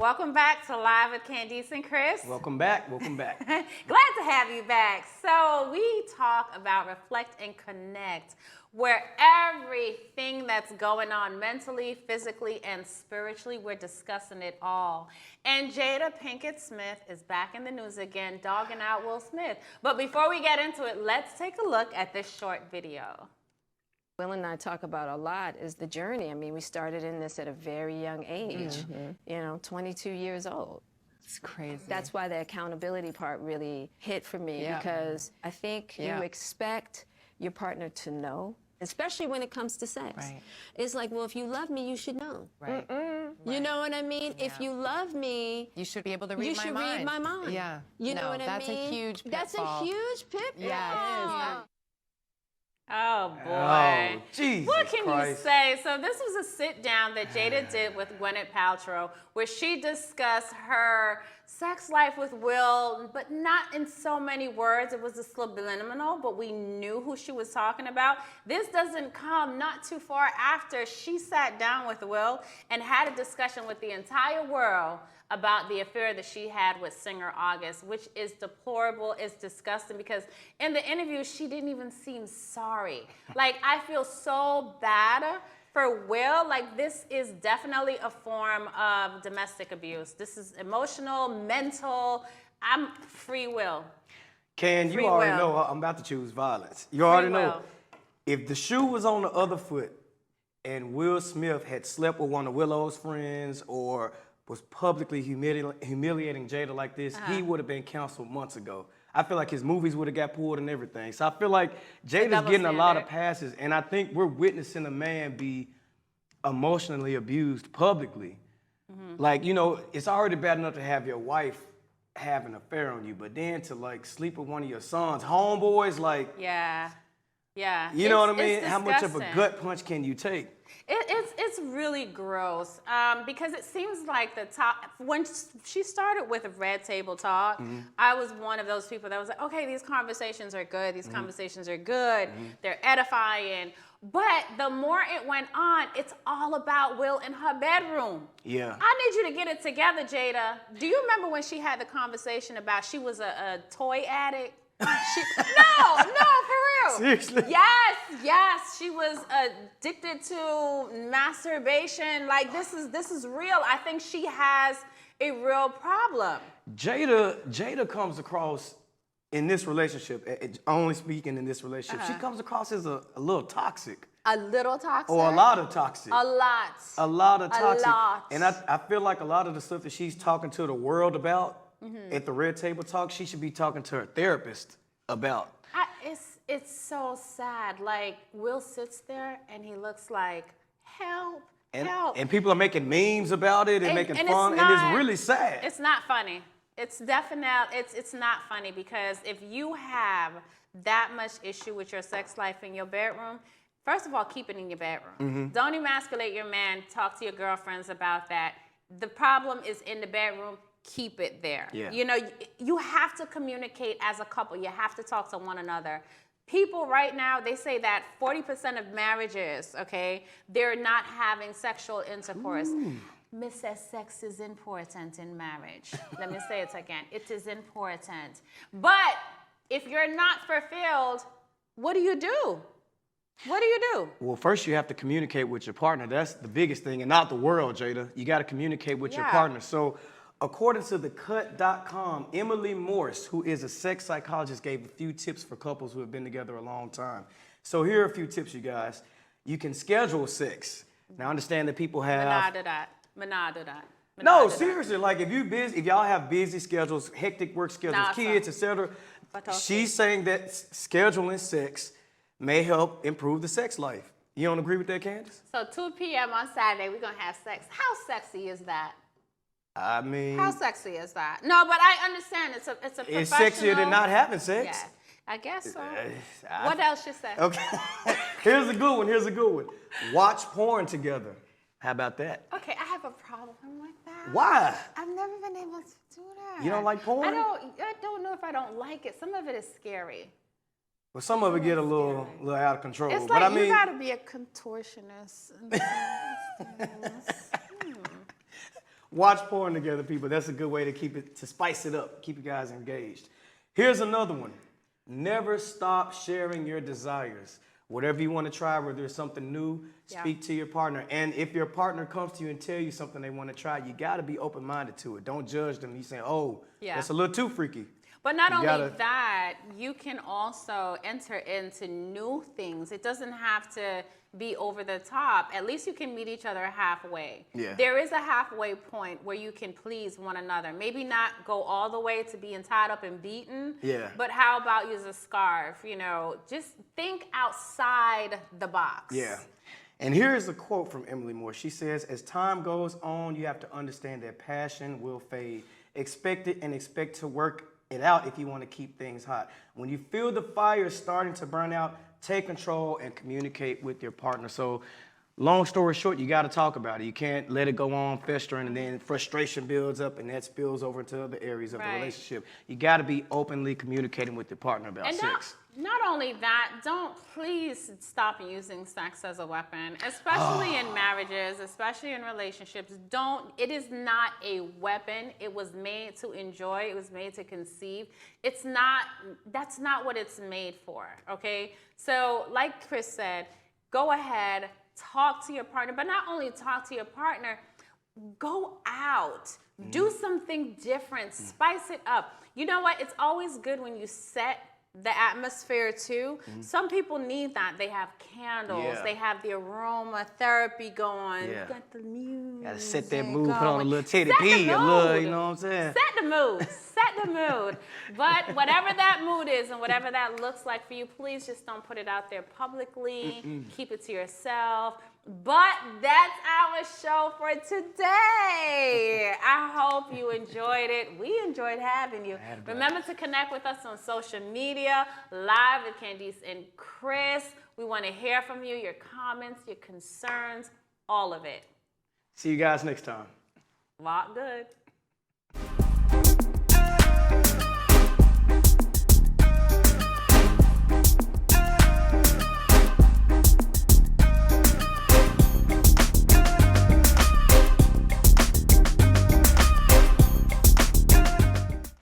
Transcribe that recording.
Welcome back to Live with Candice and Kris. Welcome back. Welcome back. Glad to have you back. So we talk about reflect and connect, where everything that's going on mentally, physically, and spiritually, we're discussing it all. And Jada Pinkett Smith is back in the news again, dogging out Will Smith. But before we get into it, let's take a look at this short video. Will and I talk about a lot is the journey. I mean, we started in this at a very young age, 22 years old. It's crazy. That's why the accountability part really hit for me, because I think you expect your partner to know, especially when it comes to sex. Right. It's like, well, if you love me, you should know. Right. You know what I mean? Yeah. If you love me, You should be able to read you my should mind. read my mind. Yeah. You know what I mean? That's a huge pitfall. That's a huge pitfall. Yeah, it is. Oh, boy. Oh, Jesus What can Christ. you say? So this was a sit-down that Jada did with Gwyneth Paltrow, where she discussed her sex life with Will, but not in so many words. It was a subliminal, but we knew who she was talking about. This doesn't come not too far after she sat down with Will and had a discussion with the entire world about the affair that she had with singer August, which is deplorable, it's disgusting, because in the interview, she didn't even seem sorry. Like, I feel so bad for Will. Like, this is definitely a form of domestic abuse. This is emotional, mental. I'm free Will. Ken, Free you already will. know I'm about to choose violence. You already know. will. If the shoe was on the other foot and Will Smith had slept with one of Willow's friends or was publicly humiliating Jada like this, he would have been canceled months ago. I feel like his movies would have got pulled and everything. So I feel like Jada's double getting a lot of standard. passes, and I think we're witnessing a man be emotionally abused publicly. Like, you know, it's already bad enough to have your wife have an affair on you, but then to like sleep with one of your sons, homeboys, like, Yeah. Yeah. you know what I mean? It's How much of a disgusting. gut punch can you take? It's really gross because it seems like when she started with Red Table Talk, I was one of those people that was like, okay, these conversations are good. These conversations are good. They're edifying. But the more it went on, it's all about Will in her bedroom. Yeah. I need you to get it together, Jada. Do you remember when she had the conversation about she was a toy addict? No, for real. Seriously? Yes, she was addicted to masturbation. Like, this is real. I think she has a real problem. Jada comes across in this relationship, only speaking in this relationship, she comes across as a little toxic. A little toxic? Or a lot of toxic. A lot. A lot of toxic. lot. And I feel like a lot of the stuff that she's talking to the world about at the Red Table Talk, she should be talking to her therapist about. It's so sad. Like, Will sits there and he looks like, help. And people are making memes about it and making and fun, it's and not- it's really sad. It's not funny. It's definitely, it's not funny, because if you have that much issue with your sex life in your bedroom, first of all, keep it in your bedroom. Don't emasculate your man. Talk to your girlfriends about that. The problem is in the bedroom. Keep it there. Yeah. You know, you have to communicate as a couple. You have to talk to one another. People right now, they say that 40% of marriages, okay, they're not having sexual intercourse. Miss says sex is important in marriage. Let me say it again. It is important. But if you're not fulfilled, what do you do? What do you do? Well, first you have to communicate with your partner. That's the biggest thing, and not the world, Jada. You got to communicate with your Yeah. partner. So according to thecut.com, Emily Morse, who is a sex psychologist, gave a few tips for couples who have been together a long time. So here are a few tips, you guys. You can schedule sex. Now, I understand that people have... No, seriously, like if y'all have busy schedules, hectic work schedules, Nah, kids, etc., But okay. she's saying that scheduling sex may help improve the sex life. You don't agree with that, Candice? So 2 p.m. on Saturday, we're going to have sex. How sexy is that? I mean, How sexy is that? No, but I understand. It's a professional... it's sexier than not having sex. Yeah, I guess so. I- What else you say? Okay. Here's a good one. Watch porn together. How about that? Okay, I have a problem with that. Why? I've never been able to do that. You don't like porn? I don't know if I don't like it. Some of it is scary. Well, some of it get a little out of control. It's but like I mean, you gotta be a contortionist. Watch porn together, people. That's a good way to spice it up, keep you guys engaged. Here's another one. Never stop sharing your desires. Whatever you want to try, whether it's something new, speak to your partner. And if your partner comes to you and tell you something they want to try, you got to be open-minded to it. Don't judge them. You say, oh, that's a little too freaky. But not only that, you can also enter into new things. It doesn't have to be over the top. At least you can meet each other halfway. Yeah. There is a halfway point where you can please one another. Maybe not go all the way to being tied up and beaten. Yeah. But how about use a scarf? You know, just think outside the box. Yeah. And here's a quote from Emily Moore. She says, as time goes on, you have to understand that passion will fade. Expect it and expect to work it out if you want to keep things hot. When you feel the fire starting to burn out, take control and communicate with your partner. So, long story short, you got to talk about it. You can't let it go on festering and then frustration builds up and that spills over into other areas of the relationship. You got to be openly communicating with your partner about sex. Not only that, don't please stop using sex as a weapon, especially in marriages, especially in relationships. It is not a weapon. It was made to enjoy. It was made to conceive. That's not what it's made for, okay? So like Kris said, go ahead, talk to your partner, but not only talk to your partner, go out, do something different, spice it up. You know what? It's always good when you set the atmosphere too. Some people need that. They have candles. They have the aromatherapy going. You got the music. Gotta set that mood. Put on a little Teddy P, a little, you know what I'm saying? Set the mood. Set the mood. But whatever that mood is and whatever that looks like for you, please just don't put it out there publicly. Keep it to yourself. But that's our show for today. I hope you enjoyed it. We enjoyed having you. Remember to connect with us on social media, live with Candice and Kris. We want to hear from you, your comments, your concerns, all of it. See you guys next time. Lot good.